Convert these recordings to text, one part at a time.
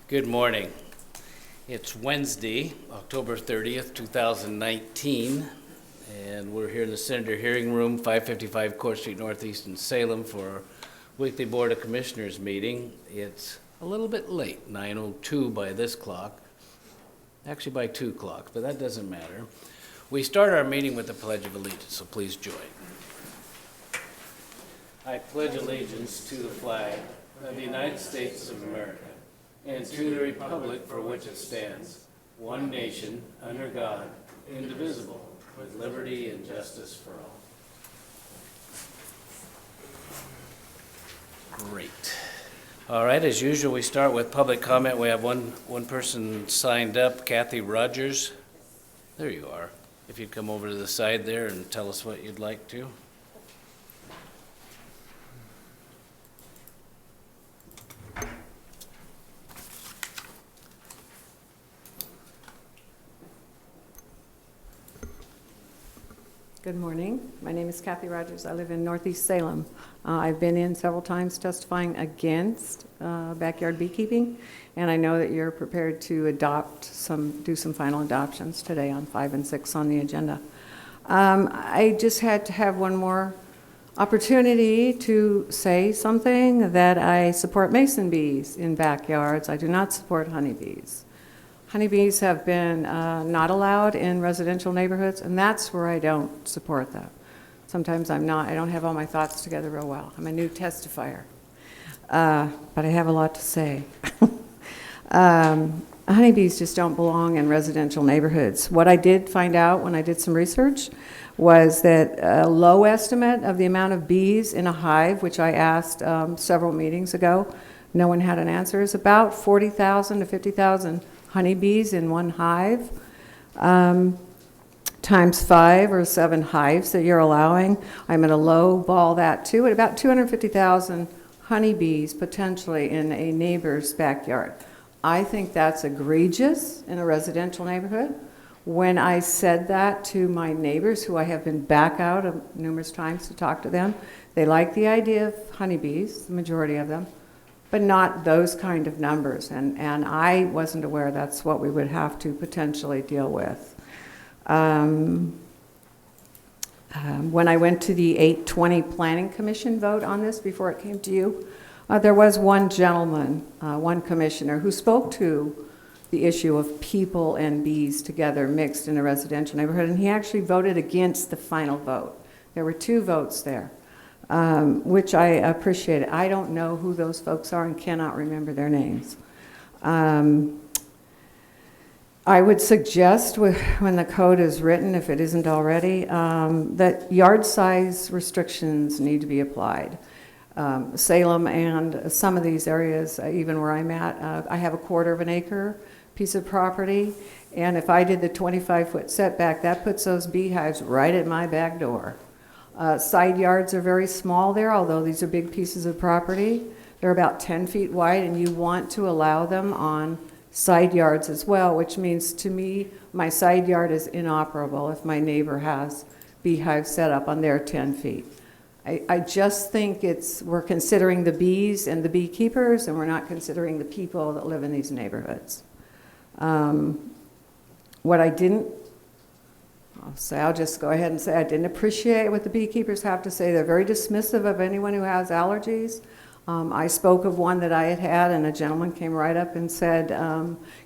Good morning. It's Wednesday, October 30th, 2019, and we're here in the Senator Hearing Room, 555 Court Street Northeast in Salem for our weekly Board of Commissioners meeting. It's a little bit late, 9:02 by this clock, actually by 2 o'clock, but that doesn't matter. We start our meeting with the Pledge of Allegiance, so please join. I pledge allegiance to the flag of the United States of America and to the republic for which it stands, one nation, under God, indivisible, with liberty and justice for all. Great. All right, as usual, we start with public comment. We have one person signed up, Kathy Rogers. There you are. If you'd come over to the side there and tell us what you'd like to. Good morning. My name is Kathy Rogers. I live in Northeast Salem. I've been in several times testifying against backyard beekeeping, and I know that you're prepared to do some final adoptions today on 5 and 6 on the agenda. I just had to have one more opportunity to say something that I support mason bees in backyards. I do not support honeybees. Honeybees have been not allowed in residential neighborhoods, and that's where I don't support them. Sometimes I don't have all my thoughts together real well. I'm a new testifier, but I have a lot to say. Honeybees just don't belong in residential neighborhoods. What I did find out when I did some research was that a low estimate of the amount of bees in a hive, which I asked several meetings ago, no one had an answer, is about 40,000 to 50,000 honeybees in one hive, times 5 or 7 hives that you're allowing. I'm going to low ball that too at about 250,000 honeybees potentially in a neighbor's backyard. I think that's egregious in a residential neighborhood. When I said that to my neighbors, who I have been back out numerous times to talk to them, they like the idea of honeybees, the majority of them, but not those kind of numbers. And I wasn't aware that's what we would have to potentially deal with. When I went to the 820 Planning Commission vote on this before it came to you, there was one gentleman, one commissioner, who spoke to the issue of people and bees together mixed in a residential neighborhood, and he actually voted against the final vote. There were 2 votes there. Which I appreciate. I don't know who those folks are and cannot remember their names. I would suggest when the code is written, if it isn't already, that yard size restrictions need to be applied. Salem and some of these areas, even where I'm at, I have a 1/4 of an acre piece of property, and if I did the 25-foot setback, that puts those beehives right at my back door. Side yards are very small there, although these are big pieces of property. They're about 10 feet wide, and you want to allow them on side yards as well, which means to me, my side yard is inoperable if my neighbor has beehives set up on their 10 feet. I just think we're considering the bees and the beekeepers, and we're not considering the people that live in these neighborhoods. What I didn't I'll just go ahead and say I didn't appreciate what the beekeepers have to say. They're very dismissive of anyone who has allergies. I spoke of one that I had, and a gentleman came right up and said,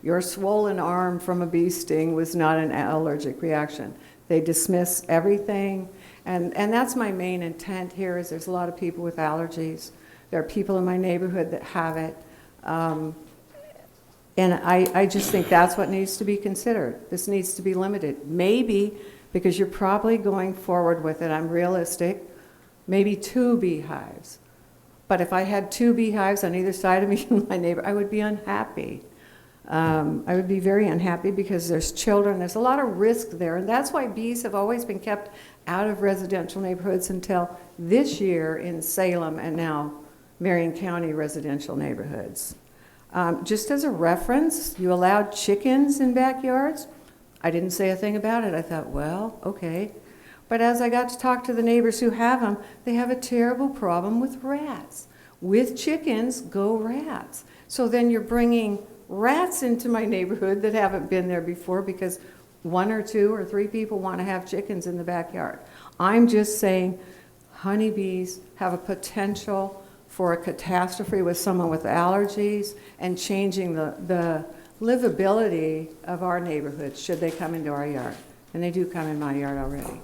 your swollen arm from a bee sting was not an allergic reaction. They dismiss everything, and that's my main intent here is there's a lot of people with allergies. There are people in my neighborhood that have it. And I just think that's what needs to be considered. This needs to be limited. Maybe, because you're probably going forward with it, I'm realistic, maybe 2 beehives. But if I had 2 beehives on either side of me and my neighbor, I would be unhappy. I would be very unhappy because there's children. There's a lot of risk there. And that's why bees have always been kept out of residential neighborhoods until this year in Salem and now Marion County residential neighborhoods. Just as a reference, you allowed chickens in backyards. I didn't say a thing about it. I thought, well, okay. But as I got to talk to the neighbors who have them, they have a terrible problem with rats. With chickens, go rats. So then you're bringing rats into my neighborhood that haven't been there before because 1 or 2 or 3 people want to have chickens in the backyard. I'm just saying honeybees have a potential for a catastrophe with someone with allergies and changing the livability of our neighborhood should they come into our yard. And they do come in my yard already.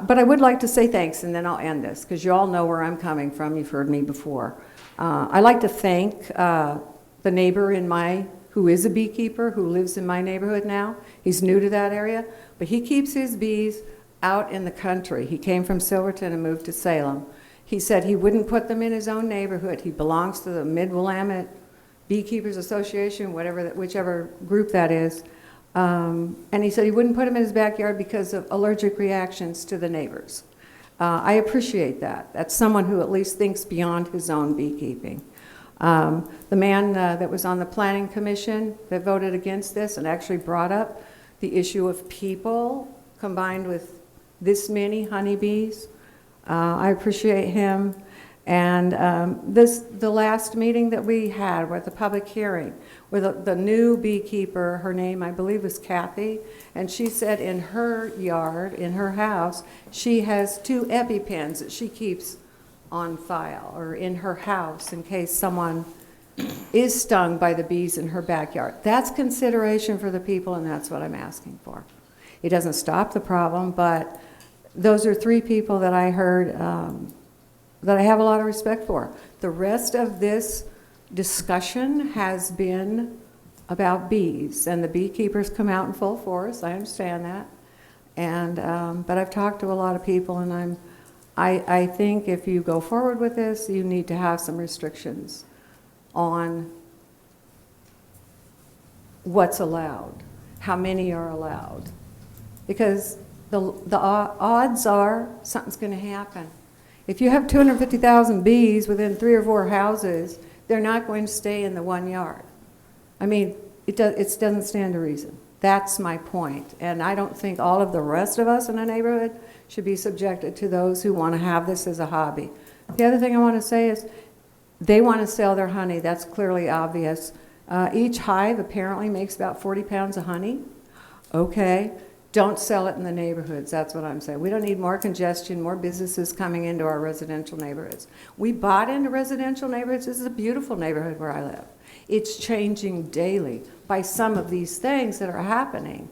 But I would like to say thanks, and then I'll end this, because you all know where I'm coming from. You've heard me before. I'd like to thank the neighbor who is a beekeeper, who lives in my neighborhood now. He's new to that area, but he keeps his bees out in the country. He came from Silverton and moved to Salem. He said he wouldn't put them in his own neighborhood. He belongs to the Mid-Willamette Beekeepers Association, whichever group that is. And he said he wouldn't put them in his backyard because of allergic reactions to the neighbors. I appreciate that. That's someone who at least thinks beyond his own beekeeping. The man that was on the planning commission that voted against this and actually brought up the issue of people combined with this many honeybees, I appreciate him. And the last meeting that we had with the public hearing, with the new beekeeper, her name I believe was Kathy, and she said in her yard, in her house, she has 2 EpiPens that she keeps on file or in her house in case someone is stung by the bees in her backyard. That's consideration for the people, and that's what I'm asking for. It doesn't stop the problem, but those are 3 people that I heard that I have a lot of respect for. The rest of this discussion has been about bees, and the beekeepers come out in full force. I understand that, and but I've talked to a lot of people, and I think if you go forward with this, you need to have some restrictions on what's allowed, how many are allowed, because the odds are something's going to happen. If you have 250,000 bees within 3 or 4 houses, they're not going to stay in the 1 yard. I mean, it doesn't stand to reason. That's my point. And I don't think all of the rest of us in a neighborhood should be subjected to those who want to have this as a hobby. The other thing I want to say is they want to sell their honey. That's clearly obvious. Each hive apparently makes about 40 pounds of honey. Okay. Don't sell it in the neighborhoods. That's what I'm saying. We don't need more congestion, more businesses coming into our residential neighborhoods. We bought into residential neighborhoods. This is a beautiful neighborhood where I live. It's changing daily by some of these things that are happening.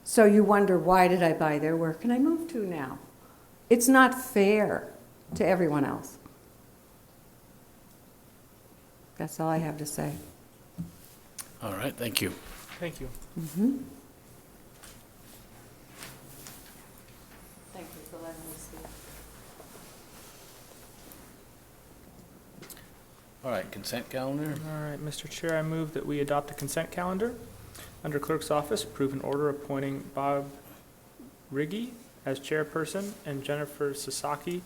So you wonder, why did I buy there? Where can I move to now? It's not fair to everyone else. That's all I have to say. All right, thank you. Thank you. Mm-hmm. Thank you for letting me speak. All right, consent calendar. All right, Mr. Chair, I move that we adopt a consent calendar. Under Clerk's Office, approve an order appointing Bob Riggy as chairperson and Jennifer Sasaki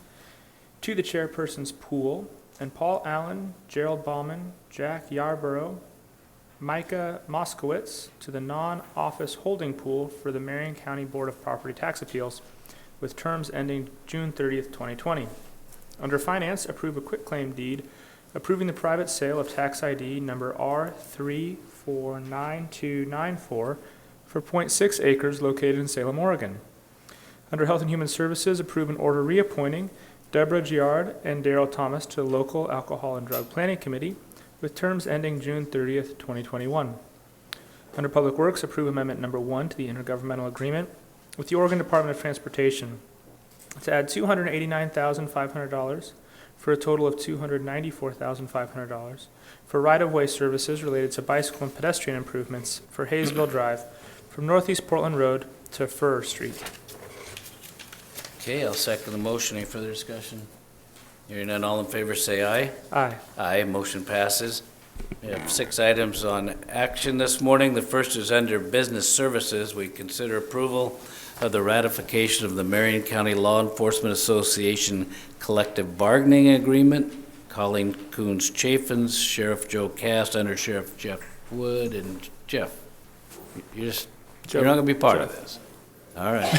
to the chairperson's pool, and Paul Allen, Gerald Bauman, Jack Yarborough, Micah Moskowitz to the non-office holding pool for the Marion County Board of Property Tax Appeals, with terms ending June 30th, 2020. Under Finance, approve a quitclaim deed approving the private sale of tax ID number R349294 for .6 acres located in Salem, Oregon. Under Health and Human Services, approve an order reappointing Deborah Giard and Daryl Thomas to the Local Alcohol and Drug Planning Committee, with terms ending June 30th, 2021. Under Public Works, approve Amendment Number 1 to the Intergovernmental Agreement with the Oregon Department of Transportation to add $289,500 for a total of $294,500 for right-of-way services related to bicycle and pedestrian improvements for Hayesville Drive from Northeast Portland Road to Furr Street. Okay, I'll second the motion. Any further discussion? Hearing none, all in favor say aye. Aye. Aye, motion passes. We have 6 items on action this morning. The first is under Business Services. We consider approval of the ratification of the Marion County Law Enforcement Association Collective Bargaining Agreement. Colleen Coons Chaffins, Sheriff Joe Cast, Under Sheriff Jeff Wood, and Jeff. You're not going to be part of this. All right.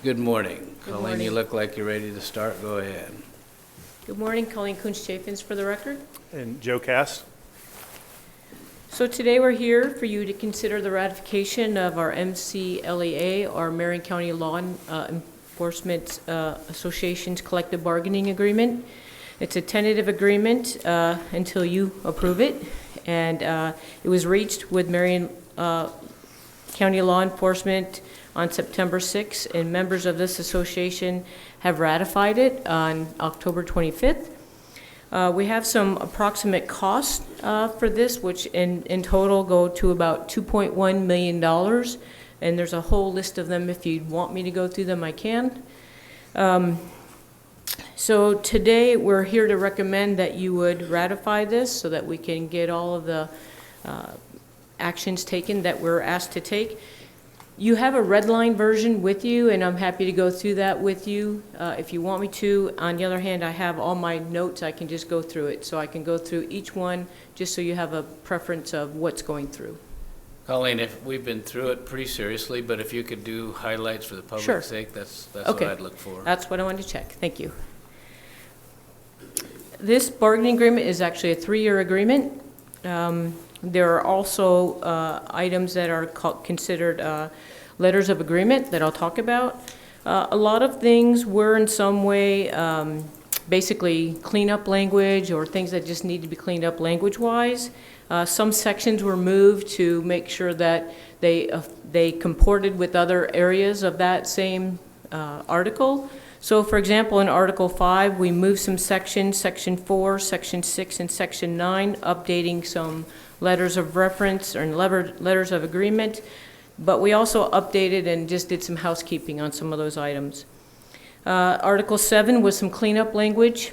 Good morning. Good Colleen, morning. you look like you're ready to start. Go ahead. Good morning, Colleen Kunz-Chafins for the record. And Joe Cass. So today we're here for you to consider the ratification of our MCLEA, our Marion County Law Enforcement Association's collective bargaining agreement. It's a tentative agreement until you approve it, and it was reached with Marion County Law Enforcement on September 6th, and members of this association have ratified it on October 25th. We have some approximate costs for this, which in total go to about $2.1 million, and there's a whole list of them. If you want me to go through them, I can. So today, we're here to recommend that you would ratify this so that we can get all of the actions taken that we're asked to take. You have a red line version with you, and I'm happy to go through that with you if you want me to. On the other hand, I have all my notes. I can just go through it. So I can go through each one just so you have a preference of what's going through. Colleen, we've been through it pretty seriously, but if you could do highlights for the Sure. public's sake, that's Okay. what I'd look for. That's what I wanted to check. Thank you. This bargaining agreement is actually a 3-year agreement. There are also items that are considered letters of agreement that I'll talk about. A lot of things were in some way basically cleanup language or things that just need to be cleaned up language-wise. Some sections were moved to make sure that they comported with other areas of that same article. So for example, in Article 5, we moved some sections, Section 4, Section 6, and Section 9, updating some letters of reference or letters of agreement, but we also updated and just did some housekeeping on some of those items. Article 7 was some cleanup language.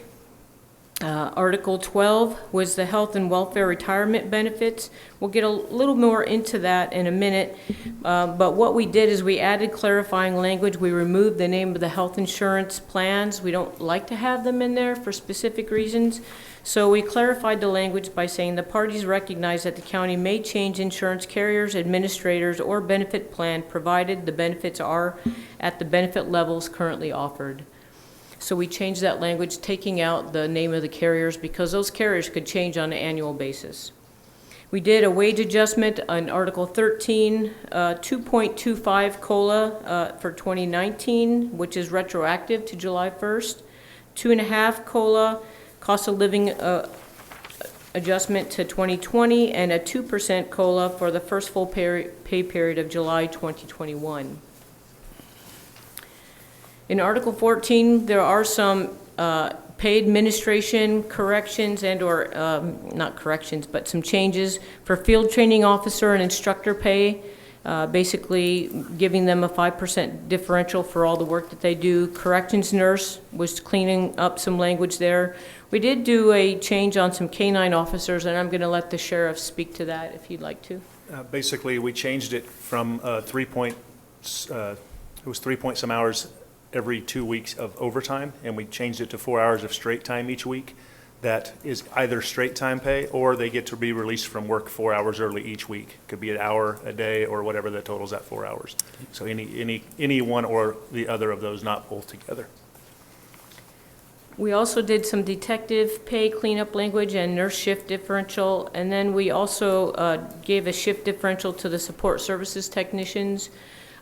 Article 12 was the health and welfare retirement benefits. We'll get a little more into that in a minute, but what we did is we added clarifying language. We removed the name of the health insurance plans. We don't like to have them in there for specific reasons, so we clarified the language by saying the parties recognize that the county may change insurance carriers, administrators, or benefit plan provided the benefits are at the benefit levels currently offered. So we changed that language, taking out the name of the carriers because those carriers could change on an annual basis. We did a wage adjustment on Article 13, 2.25 COLA for 2019, which is retroactive to July 1st, 2.5 COLA cost of living adjustment to 2020, and a 2% COLA for the first full pay period of July 2021. In Article 14, there are some pay administration corrections and or, not corrections, but some changes for field training officer and instructor pay, basically giving them a 5% differential for all the work that they do. Corrections nurse was cleaning up some language there. We did do a change on some canine officers, and I'm going to let the sheriff speak to that if you'd like to. Basically, we changed it from 3 point some hours every 2 weeks of overtime, and we changed it to 4 hours of straight time each week. That is either straight time pay or they get to be released from work 4 hours early each week. Could be an hour a day or whatever that totals at 4 hours. So any one or the other of those, not both together. We also did some detective pay cleanup language and nurse shift differential, and then we also gave a shift differential to the support services technicians.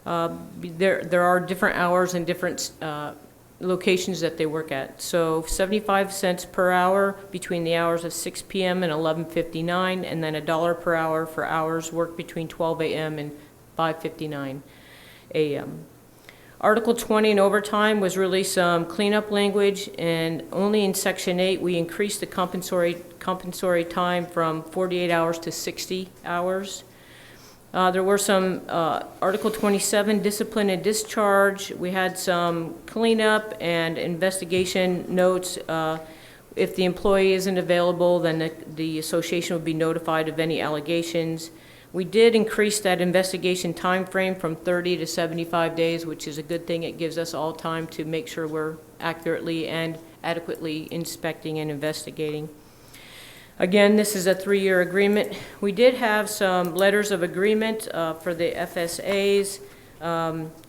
There are different hours and different locations that they work at. So 75 cents per hour between the hours of 6 p.m. and 11:59, and then $1 per hour for hours worked between 12 a.m. and 5:59 a.m. Article 20 in overtime was really some cleanup language, and only in Section 8 we increased the compensatory time from 48 hours to 60 hours. There were some Article 27 discipline and discharge. We had some cleanup and investigation notes. If the employee isn't available, then the association would be notified of any allegations. We did increase that investigation time frame from 30 to 75 days, which is a good thing. It gives us all time to make sure we're accurately and adequately inspecting and investigating. Again, this is a 3-year agreement. We did have some letters of agreement for the FSAs,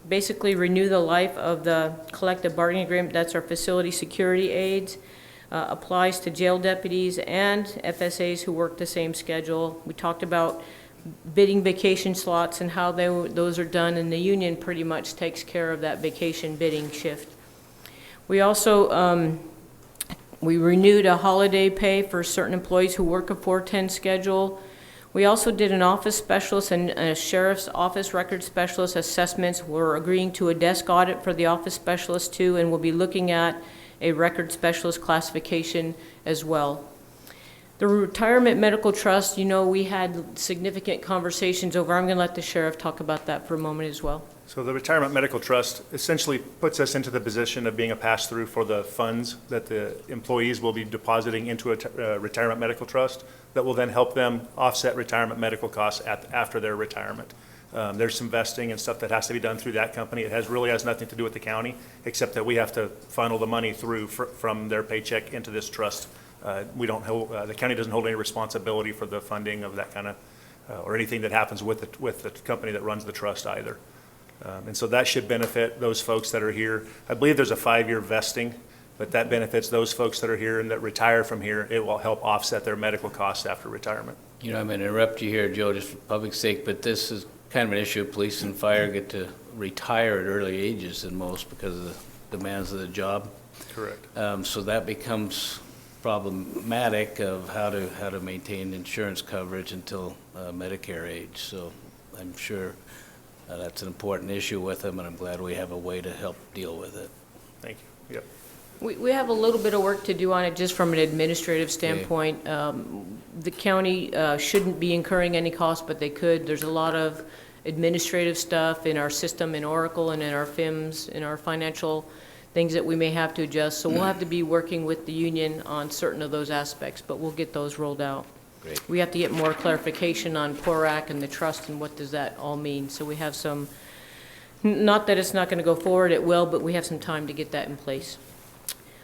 basically renew the life of the collective bargaining agreement. That's our facility security aides. applies to jail deputies and FSAs who work the same schedule. We talked about bidding vacation slots and how those are done, and the union pretty much takes care of that vacation bidding shift. We also we renewed a holiday pay for certain employees who work a 410 schedule. We also did an office specialist and a sheriff's office record specialist assessments. We're agreeing to a desk audit for the office specialist too, and we'll be looking at a record specialist classification as well. The retirement medical trust, you know, we had significant conversations over. I'm going to let the sheriff talk about that for a moment as well. So the retirement medical trust essentially puts us into the position of being a pass-through for the funds that the employees will be depositing into a retirement medical trust that will then help them offset retirement medical costs after their retirement. There's some vesting and stuff that has to be done through that company. It really has nothing to do with the county, except that we have to funnel the money through from their paycheck into this trust. The county doesn't hold any responsibility for the funding of that kind of, or anything that happens with the company that runs the trust either. And so that should benefit those folks that are here. I believe there's a 5-year vesting, but that benefits those folks that are here and that retire from here. It will help offset their medical costs after retirement. You know, I'm going to interrupt you here, Joe, just for public sake, but this is kind of an issue. Police and fire get to retire at early ages than most because of the demands of the job. Correct. So that becomes problematic of how to maintain insurance coverage until Medicare age. So I'm sure that's an important issue with them, and I'm glad we have a way to help deal with it. Thank you. Yep. We have a little bit of work to do on it just from an administrative standpoint. The county shouldn't be incurring any costs, but they could. There's a lot of administrative stuff in our system, in Oracle and in our FIMS, in our financial things that we may have to adjust. So we'll have to be working with the union on certain of those aspects, but we'll get those rolled out. Great. We have to get more clarification on PORAC and the trust and what does that all mean. So we have some, not that it's not going to go forward, it will, but we have some time to get that in place.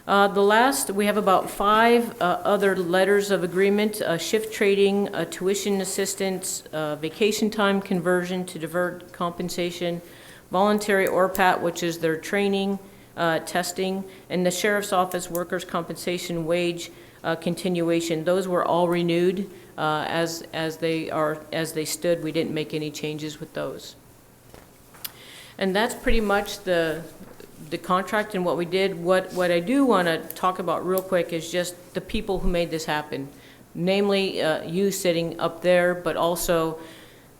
We have about 5 other letters of agreement, shift trading, tuition assistance, vacation time conversion to divert compensation, voluntary ORPAT, which is their training, testing, and the sheriff's office workers' compensation wage continuation. Those were all renewed as they stood. We didn't make any changes with those. And that's pretty much the contract and what we did. What I do want to talk about real quick is just the people who made this happen, namely you sitting up there, but also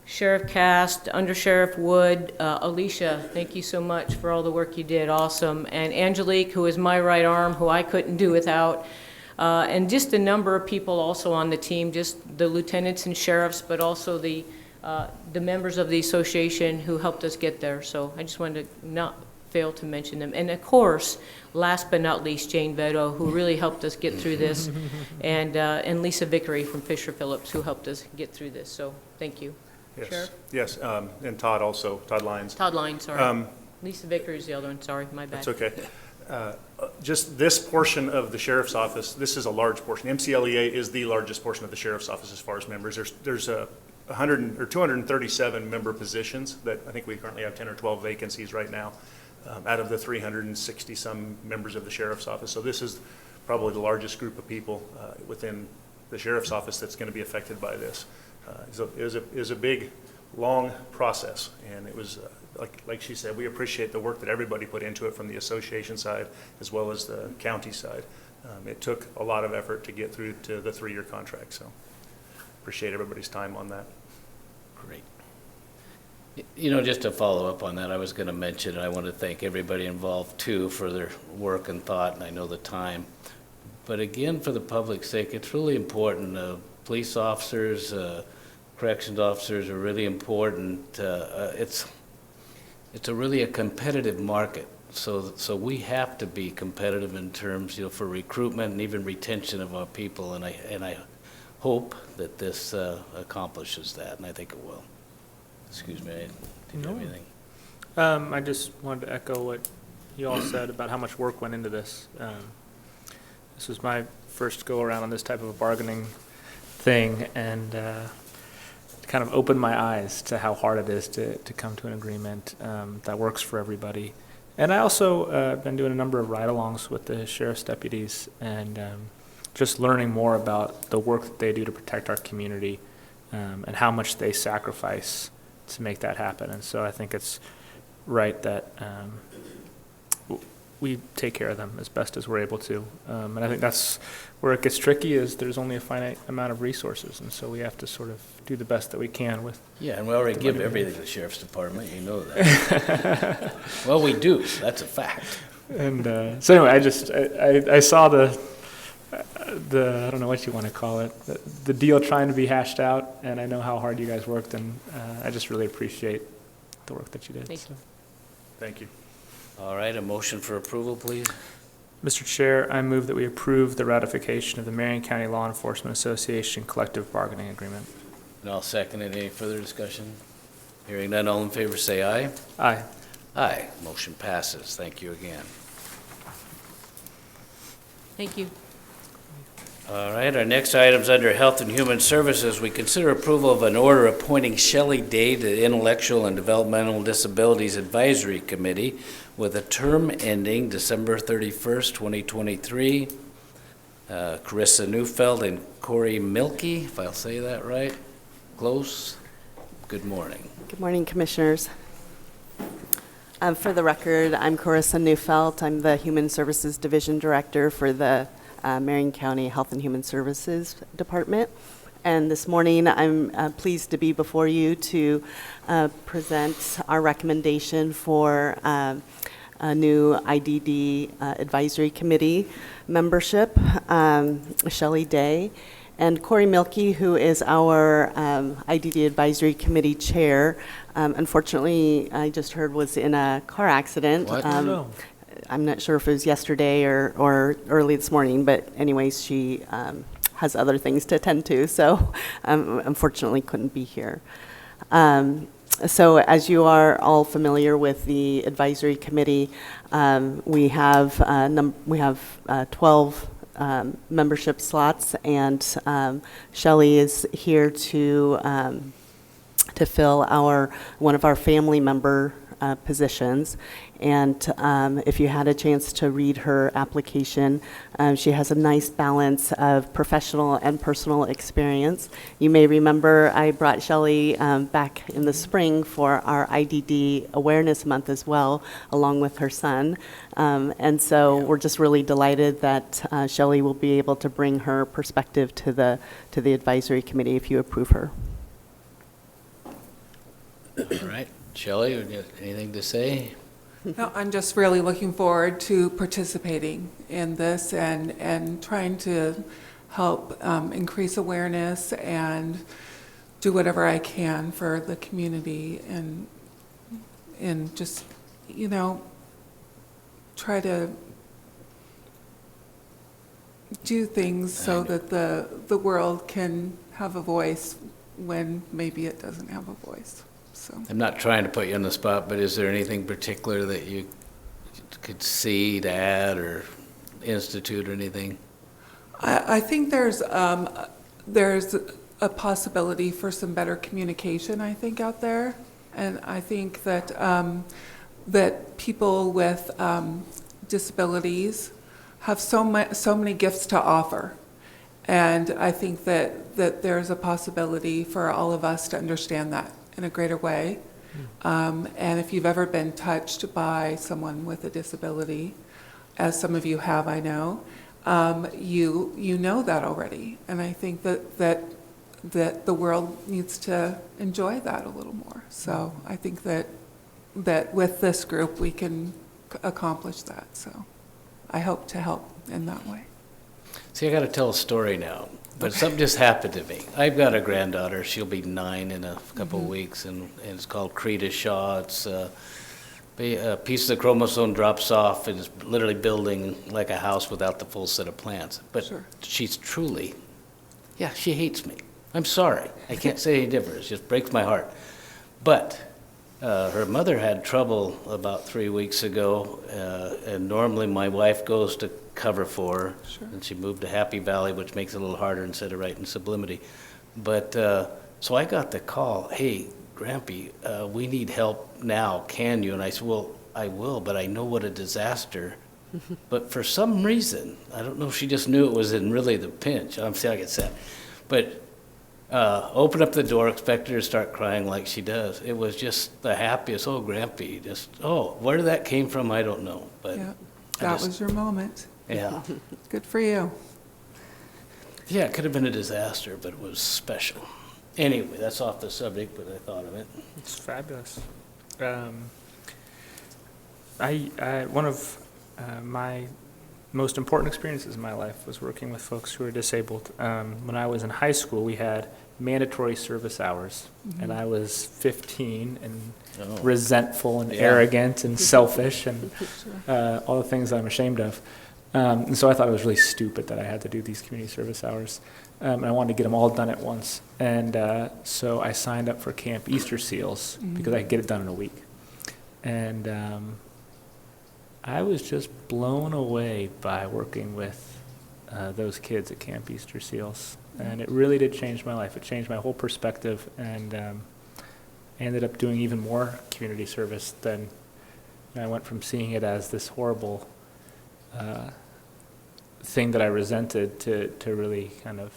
Sheriff Cast, Under Sheriff Wood, Alicia, thank you so much for all the work you did, awesome, and Angelique, who is my right arm, who I couldn't do without, and just a number of people also on the team, just the lieutenants and sheriffs, but also the members of the association who helped us get there. So I just wanted to not fail to mention them. And of course, last but not least, Jane Vedo, who really helped us get through this, and Lisa Vickery from Fisher Phillips, who helped us get through this. So thank you. Yes. Sheriff? Yes. And Todd also, Todd Lyons. Todd Lyons, sorry. Lisa Vickery is the other one, sorry, my bad. That's okay. Just this portion of the sheriff's office, this is a large portion. MCLEA is the largest portion of the sheriff's office as far as members. There's 237 member positions that I think we currently have 10 or 12 vacancies right now out of the 360 some members of the sheriff's office. So this is probably the largest group of people within the sheriff's office that's going to be affected by this. It was a big, long process, and it was like she said, we appreciate the work that everybody put into it from the association side as well as the county side. It took a lot of effort to get through to the 3-year contract, so appreciate everybody's time on that. Great. You know, just to follow up on that, I was going to mention, I want to thank everybody involved too for their work and thought, and I know the time. But again, for the public's sake, it's really important. Police officers, corrections officers are really important. It's really a competitive market, so we have to be competitive in terms, for recruitment and even retention of our people, and I hope that this accomplishes that, and I think it will. Excuse me, did you have anything? I just wanted to echo what you all said about how much work went into this. This was my first go around on this type of a bargaining thing, and kind of opened my eyes to how hard it is to come to an agreement that works for everybody. And I also been doing a number of ride-alongs with the sheriff's deputies and just learning more about the work that they do to protect our community and how much they sacrifice to make that happen. And so I think it's right that we take care of them as best as we're able to. And I think that's where it gets tricky, is there's only a finite amount of resources. And so we have to sort of do the best that we can with. Yeah, and we already give everything to the sheriff's department, you know that. Well, we do, that's a fact. And so anyway, I saw the I don't know what you want to call it, the deal trying to be hashed out, and I know how hard you guys worked, and I just really appreciate the work that you did. Thank you. Thank you. All right, a motion for approval, please. Mr. Chair, I move that we approve the ratification of the Marion County Law Enforcement Association Collective Bargaining Agreement. And I'll second it. Any further discussion? Hearing none, all in favor say aye. Aye. Aye, motion passes. Thank you again. Thank you. All right, our next item's under Health and Human Services. We consider approval of an order appointing Shelley Day to the Intellectual and Developmental Disabilities Advisory Committee with a term ending December 31st, 2023. Carissa Neufeld and Corey Milkey, if I'll say that right. Close. Good morning. Good morning, Commissioners. For the record, I'm Carissa Neufeld. I'm the Human Services Division Director for the Marion County Health and Human Services Department. And this morning, I'm pleased to be before you to present our recommendation for a new IDD Advisory Committee membership, Shelley Day, and Corey Milkey, who is our IDD Advisory Committee Chair. Unfortunately, I just heard was in a car accident. What? I'm not sure if it was yesterday or early this morning, but anyways, she has other things to attend to, so unfortunately couldn't be here. So as you are all familiar with the advisory committee, we have 12 membership slots, and Shelley is here to fill one of our family member positions. And if you had a chance to read her application, she has a nice balance of professional and personal experience. You may remember I brought Shelley back in the spring for our IDD Awareness Month as well, along with her son. And so we're just really delighted that Shelley will be able to bring her perspective to the advisory committee if you approve her. All right, Shelley, you got anything to say? No, I'm just really looking forward to participating in this and trying to help increase awareness and do whatever I can for the community and just, try to do things so that the world can have a voice when maybe it doesn't have a voice. So. I'm not trying to put you on the spot, but is there anything particular that you could see to add or institute or anything? I think there's a possibility for some better communication, I think, out there. And I think that that people with disabilities have so many gifts to offer. And I think that there's a possibility for all of us to understand that in a greater way. And if you've ever been touched by someone with a disability, as some of you have, I know, you know that already. And I think that the world needs to enjoy that a little more. So I think that with this group we can accomplish that. So I hope to help in that way. See, I got to tell a story now, but something just happened to me. I've got a granddaughter. She'll be 9 in a couple of weeks, and it's called Creta Shaw. It's a piece of the chromosome drops off and is literally building like a house without the full set of plants. But Sure. she's truly, she hates me. I'm sorry. I can't say any different. It just breaks my heart. But her mother had trouble about 3 weeks ago, and normally my wife goes to cover for her. Sure. And she moved to Happy Valley, which makes it a little harder instead of right in Sublimity. But so I got the call, hey, Grampy, we need help now, can you? And I said, well, I will, but I know what a disaster. But for some reason, I don't know if she just knew it was in really the pinch. I'm saying I get sad. But open up the door, expect her to start crying like she does. It was just the happiest. Oh, Grampy, just, where that came from, I don't know. But Yeah, I that just- was your moment. Yeah. Good for you. Yeah, it could have been a disaster, but it was special. Anyway, that's off the subject, but I thought of it. It's fabulous. One of my most important experiences in my life was working with folks who are disabled. When I was in high school, we had mandatory service hours, and I was 15 and resentful and Yeah. arrogant and selfish and all the things I'm ashamed of. And so I thought it was really stupid that I had to do these community service hours. And I wanted to get them all done at once. And so I signed up for Camp Easter Seals because I could get it done in a week. And I was just blown away by working with those kids at Camp Easter Seals. And it really did change my life. It changed my whole perspective, and I ended up doing even more community service than I went from seeing it as this horrible thing that I resented to really kind of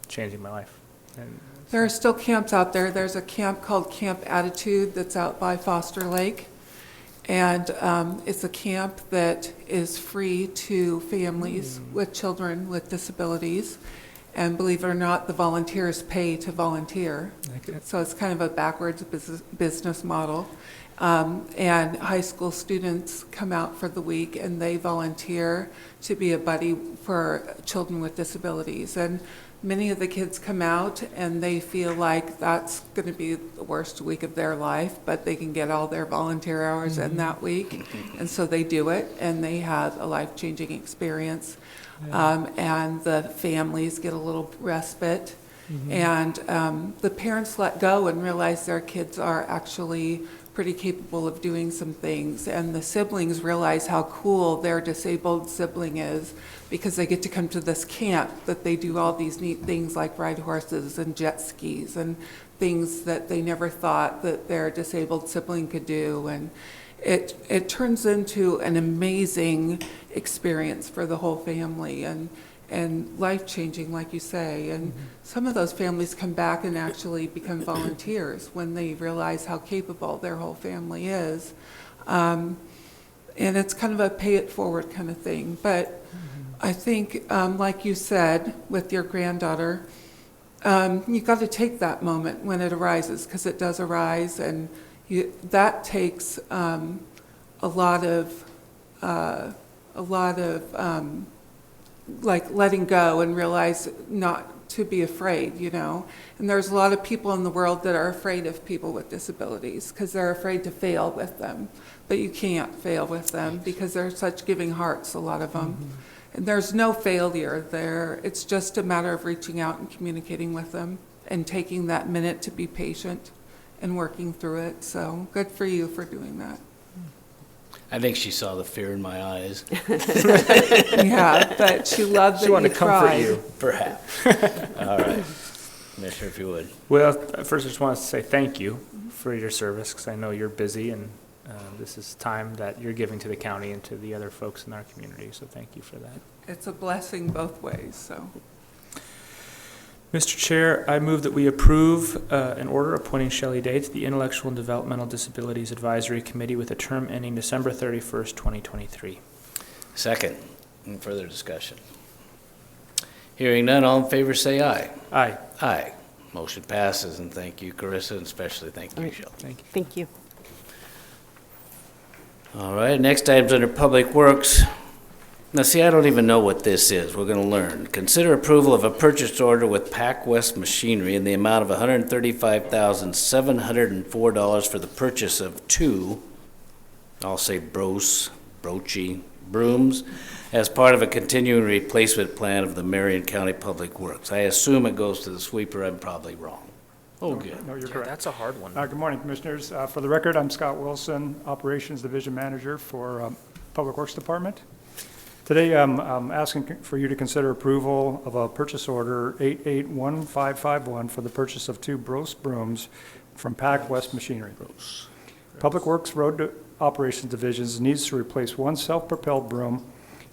changing my life. And There are still camps out there. There's a camp called Camp Attitude that's out by Foster Lake. And it's a camp that is free to families with children with disabilities. And believe it or not, the volunteers pay to volunteer. So it's kind of a backwards business model. And high school students come out for the week and they volunteer to be a buddy for children with disabilities. And many of the kids come out and they feel like that's going to be the worst week of their life, but they can get all their volunteer hours in that week. And so they do it, and they have a life-changing experience. And the families get a little respite. And the parents let go and realize their kids are actually pretty capable of doing some things. And the siblings realize how cool their disabled sibling is, because they get to come to this camp that they do all these neat things like ride horses and jet skis and things that they never thought that their disabled sibling could do. And it turns into an amazing experience for the whole family and life-changing, like you say. And some of those families come back and actually become volunteers when they realize how capable their whole family is. And it's kind of a pay-it-forward kind of thing. But I think, like you said, with your granddaughter, you got to take that moment when it arises, because it does arise, and that takes a lot of like letting go and realize not to be afraid, you know. And there's a lot of people in the world that are afraid of people with disabilities because they're afraid to fail with them. But you can't fail with them because they're such giving hearts, a lot of them. And there's no failure there. It's just a matter of reaching out and communicating with them and taking that minute to be patient and working through it. So good for you for doing that. I think she saw the fear in my eyes. Yeah, but she loved that she wanted you to comfort cried. you. Perhaps. All right. Commissioner, if you would. Well, first I just want to say thank you for your service, because I know you're busy, and this is time that you're giving to the county and to the other folks in our community, so thank you for that. It's a blessing both ways, so. Mr. Chair, I move that we approve an order appointing Shelley Day to the Intellectual and Developmental Disabilities Advisory Committee with a term ending December 31st, 2023. Second. Any further discussion? Hearing none, all in favor say aye. Aye. Aye. Motion passes, and thank you, Carissa, and especially thank you, All right. Shelley. Thank you. Thank you. All right, next item's under Public Works. Now, see, I don't even know what this is. We're going to learn. Consider approval of a purchase order with Pac West Machinery in the amount of $135,704 for the purchase of two, I'll say broochie brooms, as part of a continuing replacement plan of the Marion County Public Works. I assume it goes to the sweeper. I'm probably wrong. Oh, good. No, you're Yeah, correct. that's a hard one. Good morning, Commissioners. For the record, I'm Scott Wilson, Operations Division Manager for Public Works Department. Today, I'm asking for you to consider approval of a purchase order 881551 for the purchase of two Brose brooms from Pac West Machinery. Public Works Road Operations Divisions needs to replace one self-propelled broom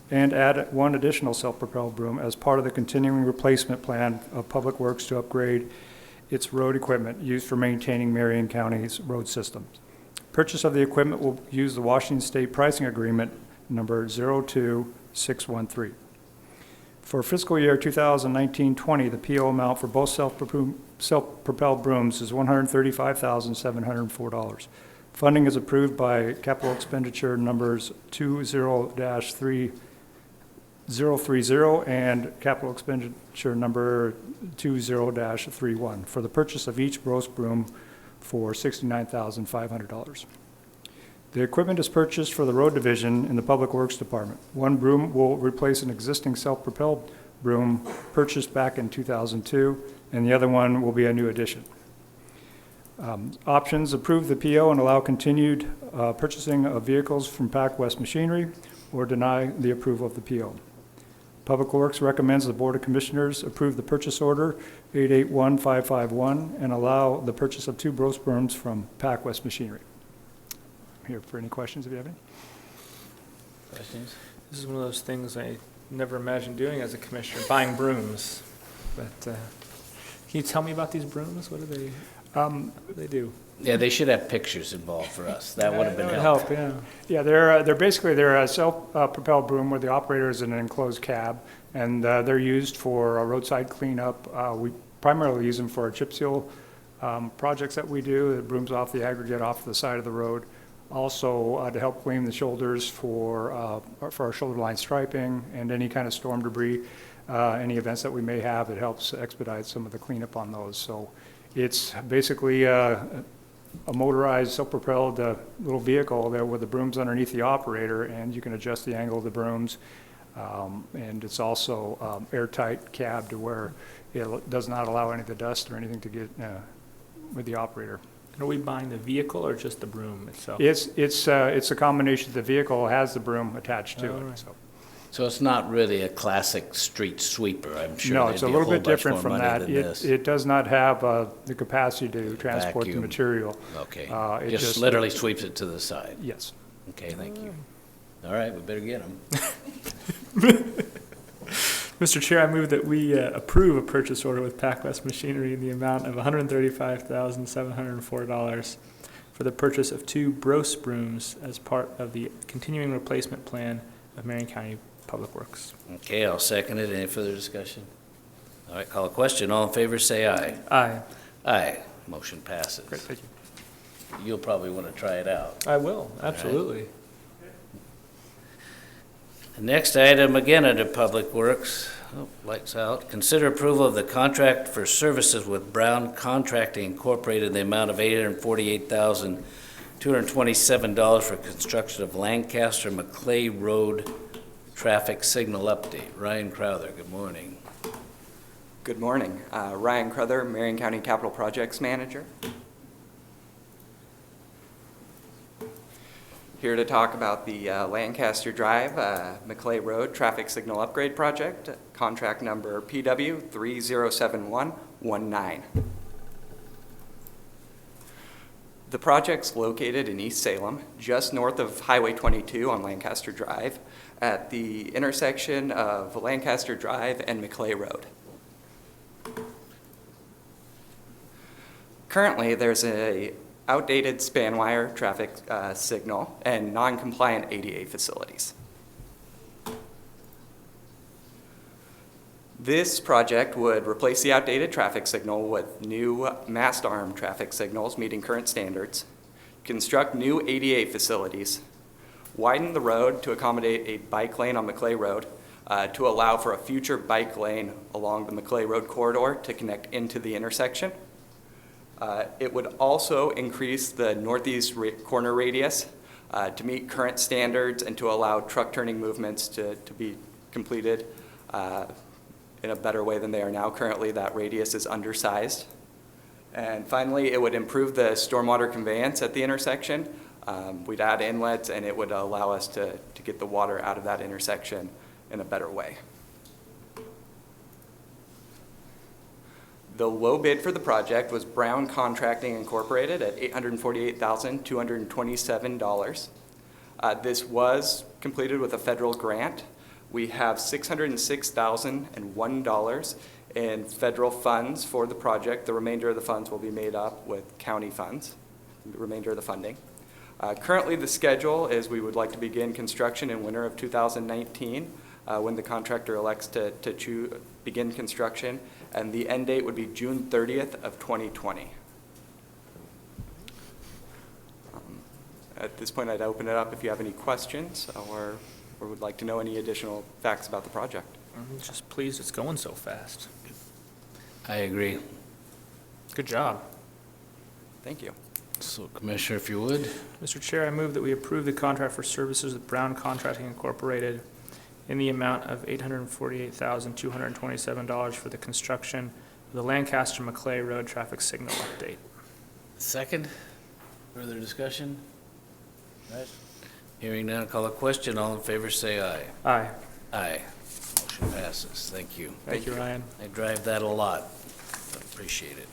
and add one additional self-propelled broom as part of the continuing replacement plan of Public Works to upgrade its road equipment used for maintaining Marion County's road systems. Purchase of the equipment will use the Washington State Pricing Agreement number 02613. For fiscal year 2019-20, the PO amount for both self-propelled brooms is $135,704. Funding is approved by capital expenditure numbers 20-3030 and capital expenditure number 20-31 for the purchase of each Brose broom for $69,500. The equipment is purchased for the road division in the Public Works Department. One broom will replace an existing self-propelled broom purchased back in 2002, and the other one will be a new addition. Options: approve the PO and allow continued purchasing of vehicles from Pac West Machinery, or deny the approval of the PO. Public Works recommends the Board of Commissioners approve the purchase order 881551 and allow the purchase of 2 Brose brooms from Pac West Machinery. I'm here for any questions if you have any. Questions? This is one of those things I never imagined doing as a commissioner, buying brooms. But can you tell me about these brooms? What do they do? Yeah, they should have pictures involved for us. That would have been That would helpful. help, yeah. Yeah, they're a self-propelled broom where the operator is in an enclosed cab, and they're used for roadside cleanup. We primarily use them for our chip seal projects that we do. It brooms off the aggregate off the side of the road. Also to help clean the shoulders for our shoulder line striping and any kind of storm debris, any events that we may have. It helps expedite some of the cleanup on those. So it's basically a motorized, self-propelled little vehicle there with the brooms underneath the operator, and you can adjust the angle of the brooms. And it's also airtight cab to where it does not allow any of the dust or anything to get with the operator. And are we buying the vehicle or just the broom itself? It's a combination. The vehicle has the broom attached to Oh, it. right. So it's not really a classic street sweeper, I'm sure. No, there'd it's a be little whole bit bunch different more from money that. than this. It does not have the capacity to transport the Vacuum. material. Okay, it just literally sweeps it to the side. Yes. Okay, thank you. All right, we better get them. Mr. Chair, I move that we approve a purchase order with Pac West Machinery in the amount of $135,704 for the purchase of 2 Brose brooms as part of the continuing replacement plan of Marion County Public Works. Okay, I'll second it. Any further discussion? All right, call a question. All in favor, say aye. Aye. Aye. Motion passes. Great, thank you. You'll probably want to try it out. I will, absolutely. The next item, again under Public Works, lights out. Consider approval of the contract for services with Brown Contracting Incorporated in the amount of $848,227 for construction of Lancaster McClay Road traffic signal update. Ryan Crowther, good morning. Good morning. Ryan Crowther, Marion County Capital Projects Manager. Here to talk about the Lancaster Drive, McClay Road Traffic Signal Upgrade Project, contract number PW 307119. The project's located in East Salem, just north of Highway 22 on Lancaster Drive, at the intersection of Lancaster Drive and McClay Road. Currently, there's a outdated span wire traffic signal and non-compliant ADA facilities. This project would replace the outdated traffic signal with new mast arm traffic signals meeting current standards, construct new ADA facilities, widen the road to accommodate a bike lane on McClay Road to allow for a future bike lane along the McClay Road corridor to connect into the intersection. It would also increase the northeast corner radius to meet current standards and to allow truck turning movements to be completed in a better way than they are now. Currently, that radius is undersized. And finally, it would improve the stormwater conveyance at the intersection. We'd add inlets, and it would allow us to get the water out of that intersection in a better way. The low bid for the project was Brown Contracting Incorporated at $848,227. This was completed with a federal grant. We have $606,001 in federal funds for the project. The remainder of the funds will be made up with county funds, the remainder of the funding. Currently, the schedule is we would like to begin construction in winter of 2019 when the contractor elects to begin construction, and the end date would be June 30th of 2020. At this point, I'd open it up if you have any questions or would like to know any additional facts about the project. I'm just pleased it's going so fast. I agree. Good job. Thank you. So Commissioner, if you would. Mr. Chair, I move that we approve the contract for services with Brown Contracting Incorporated in the amount of $848,227 for the construction of the Lancaster-McClay Road traffic signal update. Second, further discussion? Right. Hearing none, call a question. All in favor, say aye. Aye. Aye. Motion passes. Thank you. Thank you, Ryan. I drive that a lot. Appreciate it.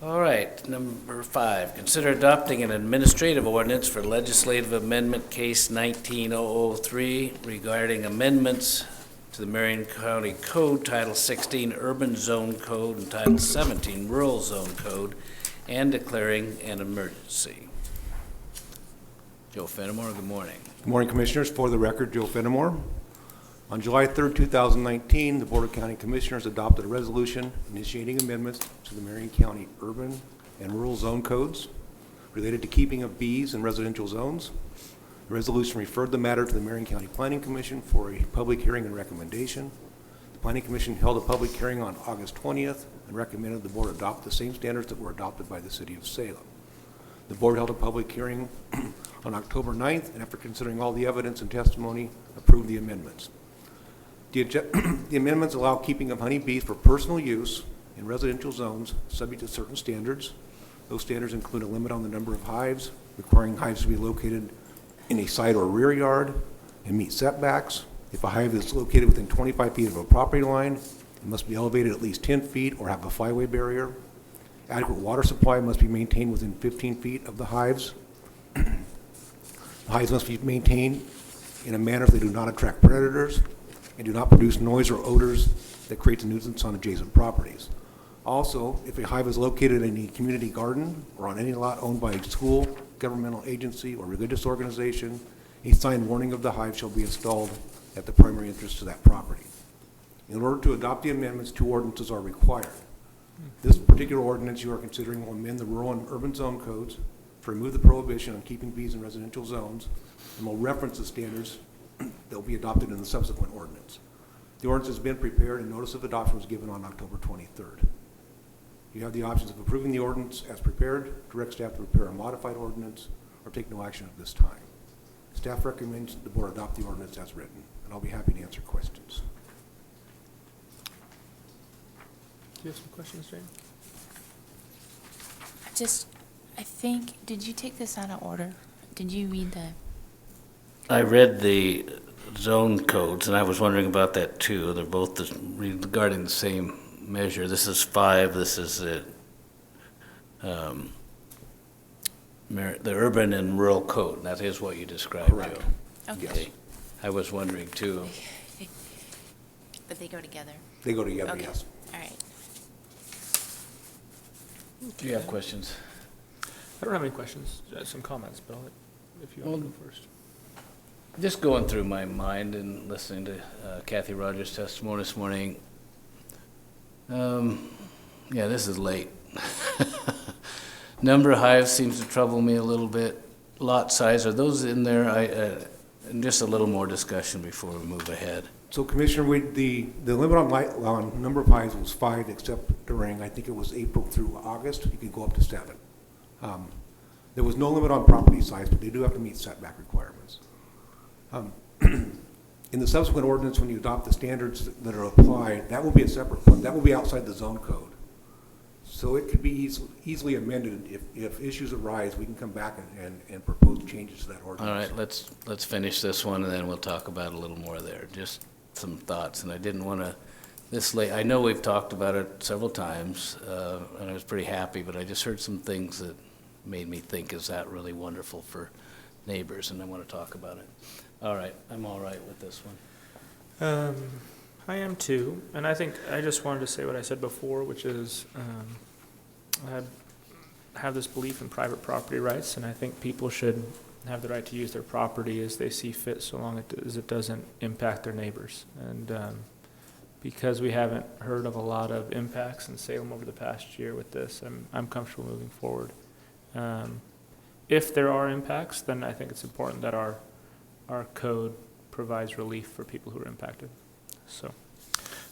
All right, number 5, consider adopting an administrative ordinance for legislative amendment case 19003 regarding amendments to the Marion County Code, Title 16 Urban Zone Code, and Title 17 Rural Zone Code, and declaring an emergency. Joe Fenimore, good morning. Good morning, Commissioners. For the record, Joe Fenimore. On July 3rd, 2019, the Board of County Commissioners adopted a resolution initiating amendments to the Marion County Urban and Rural Zone Codes related to keeping of bees in residential zones. The resolution referred the matter to the Marion County Planning Commission for a public hearing and recommendation. The Planning Commission held a public hearing on August 20th and recommended the Board adopt the same standards that were adopted by the City of Salem. The Board held a public hearing on October 9th, and after considering all the evidence and testimony, approved the amendments. The amendments allow keeping of honeybees for personal use in residential zones subject to certain standards. Those standards include a limit on the number of hives, requiring hives to be located in a side or rear yard and meet setbacks. If a hive is located within 25 feet of a property line, it must be elevated at least 10 feet or have a flyway barrier. Adequate water supply must be maintained within 15 feet of the hives. The hives must be maintained in a manner that they do not attract predators and do not produce noise or odors that creates a nuisance on adjacent properties. Also, if a hive is located in a community garden or on any lot owned by a school, governmental agency, or religious organization, a sign warning of the hive shall be installed at the primary entrance to that property. In order to adopt the amendments, 2 ordinances are required. This particular ordinance you are considering will amend the rural and urban zone codes to remove the prohibition on keeping bees in residential zones and will reference the standards that will be adopted in the subsequent ordinance. The ordinance has been prepared and notice of adoption was given on October 23rd. You have the options of approving the ordinance as prepared, direct staff to prepare a modified ordinance, or take no action at this time. Staff recommends the board adopt the ordinance as written, and I'll be happy to answer questions. Do you have some questions, Jane? I think, did you take this out of order? Did you read the? I read the zone codes, and I was wondering about that too. They're both regarding the same measure. This is 5, this is the urban and rural code. That is what you described, Correct. Joe. Okay. Okay. I was wondering too. But they go together. They go together, Okay. yes. All right. Do you have questions? I don't have any questions, some comments, but if you want to go first. Just going through my mind and listening to Kathy Rogers' testimony this morning. Yeah, this is late. Number of hives seems to trouble me a little bit. Lot size, are those in there? And just a little more discussion before we move ahead. So Commissioner, the limit on number of hives was 5, except during, I think it was April through August, you could go up to 7. There was no limit on property size, but they do have to meet setback requirements. In the subsequent ordinance, when you adopt the standards that are applied, that will be a separate one. That will be outside the zone code. So it could be easily amended. If issues arise, we can come back and propose changes to that ordinance. All right, let's finish this one, and then we'll talk about a little more there. Just some thoughts, and I didn't want to this late, I know we've talked about it several times, and I was pretty happy, but I just heard some things that made me think, is that really wonderful for neighbors, and I want to talk about it. All right, I'm all right with this one. I am too, and I think I just wanted to say what I said before, which is I have this belief in private property rights, and I think people should have the right to use their property as they see fit, so long as it doesn't impact their neighbors. And because we haven't heard of a lot of impacts in Salem over the past year with this, I'm comfortable moving forward. If there are impacts, then I think it's important that our code provides relief for people who are impacted. So,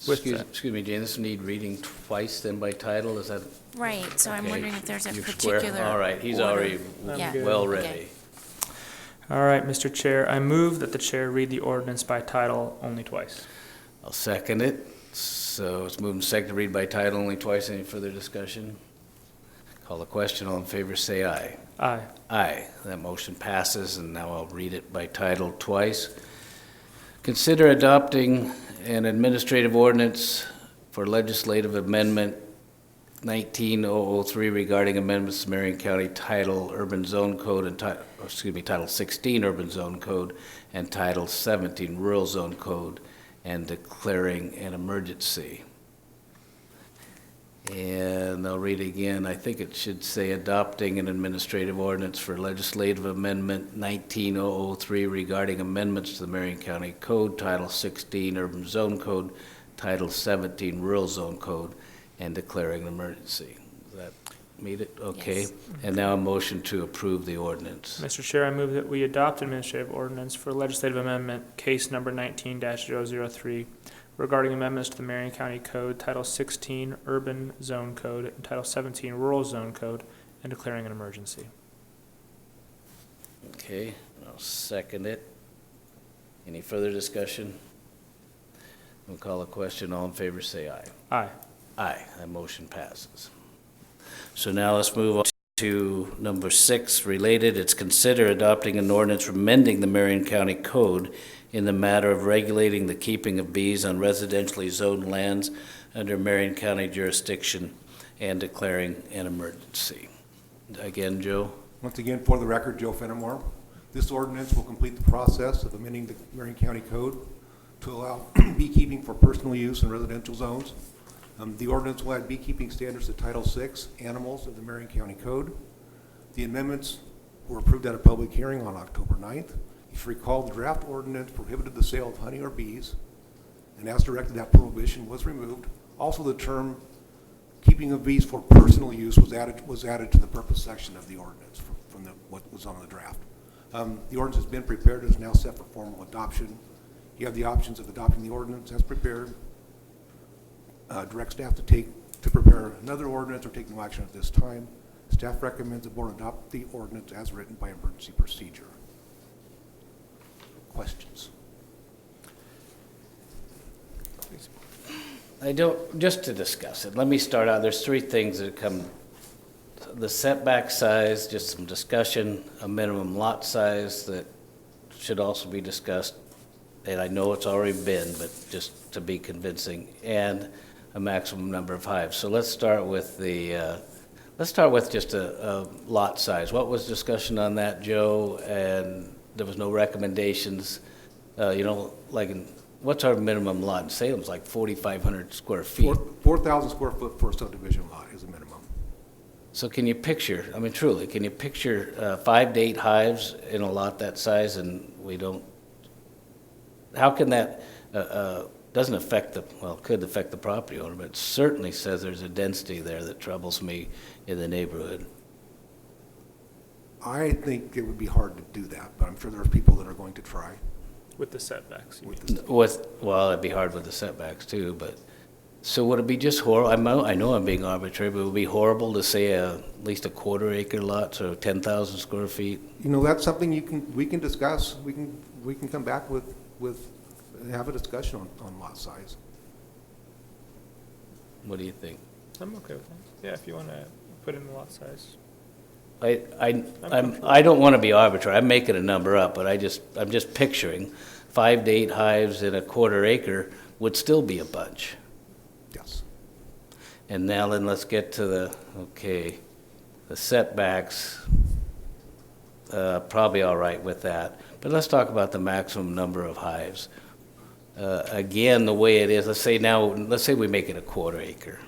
with that. Excuse me, Jane, this need reading twice then by title, is that? Right, so I'm okay? wondering if there's a You're square. particular. All right, he's order. already Yeah. well Okay. ready. All right, Mr. Chair, I move that the chair read the ordinance by title only twice. I'll second it. So it's moved and seconded to read by title only twice. Any further discussion? Call the question. All in favor, say aye. Aye. Aye. That motion passes, and now I'll read it by title twice. Consider adopting an administrative ordinance for legislative amendment 19003 regarding amendments to Marion County Title Urban Zone Code and Title 16 Urban Zone Code and Title 17 Rural Zone Code and declaring an emergency. And I'll read again. I think it should say adopting an administrative ordinance for legislative amendment 19003 regarding amendments to the Marion County Code, Title 16 Urban Zone Code, Title 17 Rural Zone Code, and declaring an emergency. Does that meet it? Okay. Yes. And now a motion to approve the ordinance. Mr. Chair, I move that we adopt administrative ordinance for legislative amendment case number 19-003 regarding amendments to the Marion County Code, Title 16 Urban Zone Code, and Title 17 Rural Zone Code, and declaring an emergency. Okay, I'll second it. Any further discussion? We'll call a question. All in favor, say aye. Aye. Aye, that motion passes. So now let's move on to number 6, related. It's consider adopting an ordinance amending the Marion County Code in the matter of regulating the keeping of bees on residentially zoned lands under Marion County jurisdiction and declaring an emergency. Again, Joe? Once again, for the record, Joe Fenimore. This ordinance will complete the process of amending the Marion County Code to allow beekeeping for personal use in residential zones. The ordinance will add beekeeping standards to Title VI, Animals of the Marion County Code. The amendments were approved at a public hearing on October 9th. If you recall, the draft ordinance prohibited the sale of honey or bees, and as directed, that prohibition was removed. Also, the term keeping of bees for personal use was added to the purpose section of the ordinance from what was on the draft. The ordinance has been prepared and is now set for formal adoption. You have the options of adopting the ordinance as prepared, direct staff to prepare another ordinance, or take no action at this time. Staff recommends the board adopt the ordinance as written by emergency procedure. Questions? Just to discuss it, let me start out. There's 3 things that come. The setback size, just some discussion, a minimum lot size that should also be discussed, and I know it's already been, but just to be convincing, and a maximum number of hives. So let's start with just a lot size. What was discussion on that, Joe? And there was no recommendations. What's our minimum lot in Salem's like 4,500 square feet. 4,000 square foot for a subdivision lot is a minimum. So can you picture, truly, can you picture 5 to 8 hives in a lot that size, and how can that, doesn't affect could affect the property owner, but it certainly says there's a density there that troubles me in the neighborhood. I think it would be hard to do that, but I'm sure there are people that are going to try. With the setbacks, you mean? It'd be hard with the setbacks too, but, so would it be just horrible? I know I'm being arbitrary, but it would be horrible to say at least a quarter-acre lot, so 10,000 square feet? That's something we can discuss. We can come back with have a discussion on lot size. What do you think? I'm okay with that. Yeah, if you want to put in the lot size. I don't want to be arbitrary. I'm making a number up, but I'm just picturing 5 to 8 hives in a quarter acre would still be a bunch. Yes. And now then, let's get to the setbacks. Probably all right with that. But let's talk about the maximum number of hives. Again, the way it is, let's say we make it a quarter acre.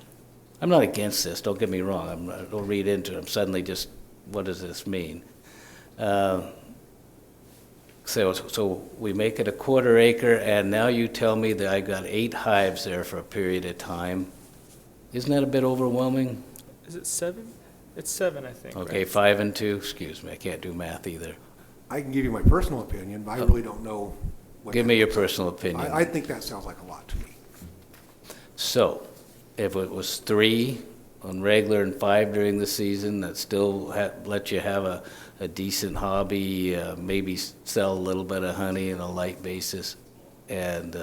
I'm not against this, don't get me wrong. Don't read into it. I'm suddenly just, what does this mean? So we make it a quarter acre, and now you tell me that I got 8 hives there for a period of time. Isn't that a bit overwhelming? Is it 7? It's 7, I think. Okay, right? 5 and 2, excuse me, I can't do math either. I can give you my personal opinion, but I really don't know. Give me your personal opinion. I think that sounds like a lot to me. So, if it was 3 on regular and 5 during the season, that still let you have a decent hobby, maybe sell a little bit of honey on a light basis. And,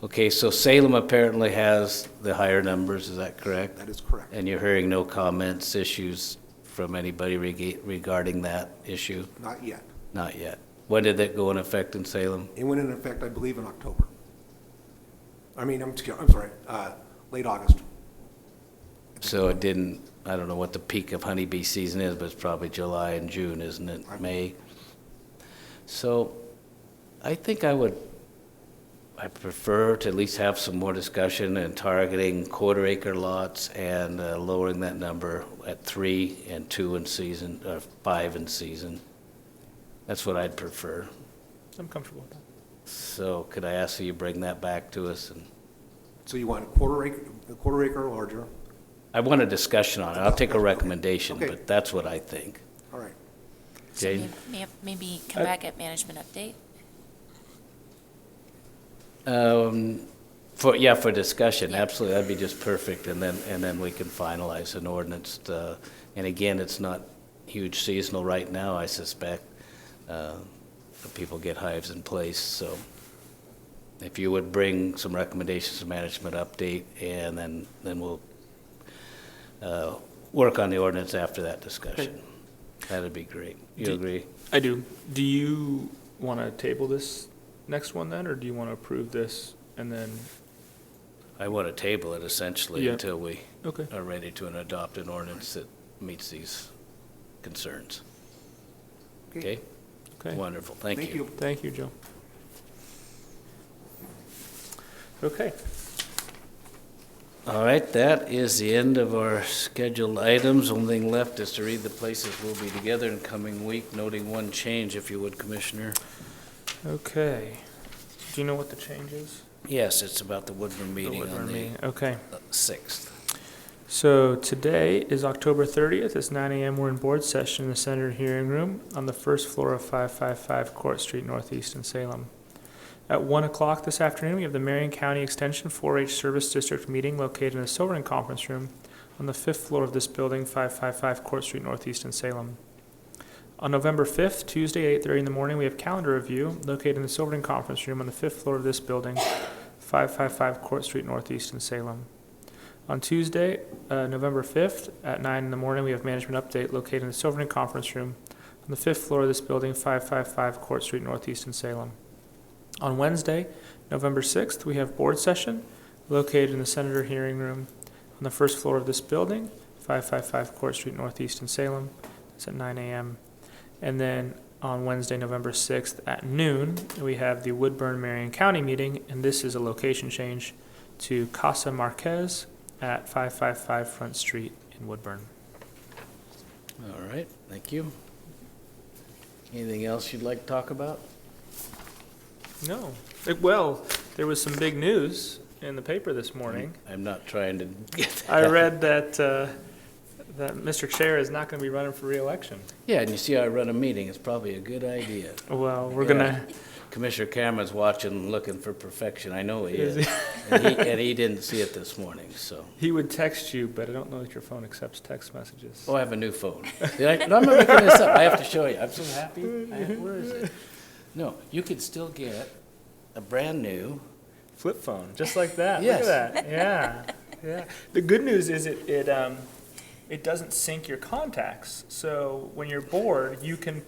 okay, so Salem apparently has the higher numbers, is that correct? That is correct. And you're hearing no comments, issues from anybody regarding that issue? Not yet. Not yet. When did that go in effect in Salem? It went into effect, I believe, in October. I'm sorry, late August. So it didn't, I don't know what the peak of honeybee season is, but it's probably July and June, isn't it? Right. May. So I think I prefer to at least have some more discussion and targeting quarter acre lots and lowering that number at 3 and 2 in season, or 5 in season. That's what I'd prefer. I'm comfortable with that. So could I ask that you bring that back to us? And So you want a quarter acre or larger? I want a discussion on it. I'll take a recommendation, Okay. but that's what I think. All right. So Jane? maybe come back at management update? For discussion, absolutely, that'd be just perfect, and then we can finalize an ordinance. And again, it's not huge seasonal right now, I suspect. People get hives in place, so if you would bring some recommendations to management update, and then we'll work on the ordinance after that discussion. That'd be great. You agree? I do. Do you want to table this next one then, or do you want to approve this and then? I want to table it essentially Yeah. until we Okay. are ready to adopt an ordinance that meets these concerns. Okay? Okay. Wonderful, thank you. Thank you, Joe. Okay. All right, that is the end of our scheduled items. Only thing left is to read the places we'll be together in coming week, noting one change, if you would, Commissioner. Okay. Do you know what the change is? Yes, it's about the Woodburn meeting Woodburn on the meeting. Okay. 6th. So today is October 30th. It's 9 a.m. We're in board session in the Senator Hearing Room on the first floor of 555 Court Street Northeast in Salem. At 1 o'clock this afternoon, we have the Marion County Extension 4-H Service District meeting located in the Silverton Conference Room on the 5th floor of this building, 555 Court Street Northeast in Salem. On November 5th, Tuesday, 8:30 in the morning, we have calendar review located in the Silverton Conference Room on the 5th floor of this building, 555 Court Street Northeast in Salem. On Tuesday, November 5th, at 9 in the morning, we have management update located in the Silverton Conference Room on the 5th floor of this building, 555 Court Street Northeast in Salem. On Wednesday, November 6th, we have board session located in the Senator Hearing Room on the first floor of this building, 555 Court Street Northeast in Salem. It's at 9 a.m. And then on Wednesday, November 6th at noon, we have the Woodburn Marion County meeting, and this is a location change to Casa Marquez at 555 Front Street in Woodburn. All right, thank you. Anything else you'd like to talk about? No. Well, there was some big news in the paper this morning. I'm not trying to get that. I read that that Mr. Chair is not going to be running for re-election. Yeah, and you see how I run a meeting, it's probably a good idea. Well, we're Yeah. gonna. Commissioner Cameron's watching, looking for perfection, I know he Is is. he? And he didn't see it this morning, so. He would text you, but I don't know that your phone accepts text messages. Oh, I have a new phone. No, I'm not making this up, I have to show you, I'm so happy. Where is it? No, you could still get a brand new, Flip phone, just like that. Yes. Look at that. Yeah, yeah. The good news is it doesn't sync your contacts. So when you're bored, you can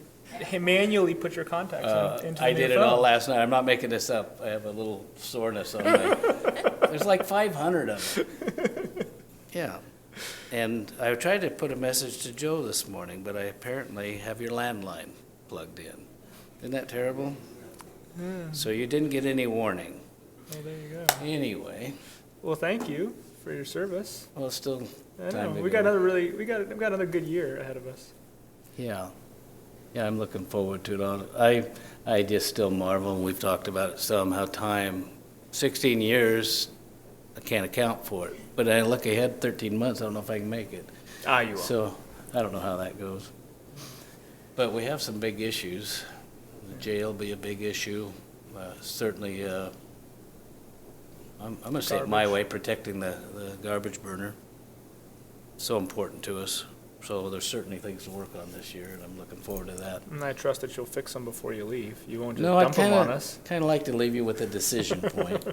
manually put your contacts into I the did new it all phone. last night. I'm not making this up. I have a little soreness on my, there's like 500 of them. Yeah. And I tried to put a message to Joe this morning, but I apparently have your landline plugged in. Isn't that terrible? So you didn't get any warning. Well, there you go. Anyway, Well, thank you for your service. well, it's still I time know, to we go. got we've got another good year ahead of us. Yeah. Yeah, I'm looking forward to it all. I just still marvel, and we've talked about it some, how time, 16 years, I can't account for it. But I look ahead 13 months, I don't know if I can make it. You will. So I don't know how that goes. But we have some big issues. The jail will be a big issue. Certainly, I'm going to say it my Garbage. way, protecting the garbage burner. So important to us. So there's certainly things to work on this year, and I'm looking forward to that. And I trust that you'll fix them before you leave. You won't just No, I dump them on us. kind of like to leave you with a decision point.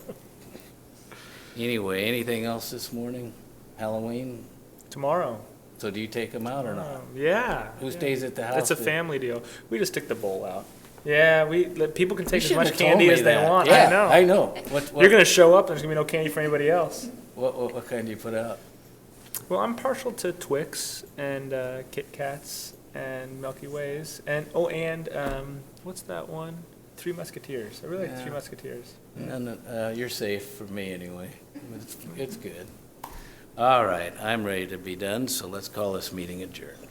Anyway, anything else this morning? Halloween? Tomorrow. So do you take them out or not? Yeah. Who yeah. stays at the house? It's a then? family deal. We just stick the bowl out. Yeah, people can You take as shouldn't much have told candy me as they that. want. Yeah, I know. I know. What You're gonna show up. There's gonna be no candy for anybody else. what kind do you put out? Well, I'm partial to Twix and Kit Kats and Milky Ways and what's that one? Three Musketeers. I really like the Three Yeah. Musketeers. And you're safe for me anyway. It's good. All right, I'm ready to be done, so let's call this meeting adjourned.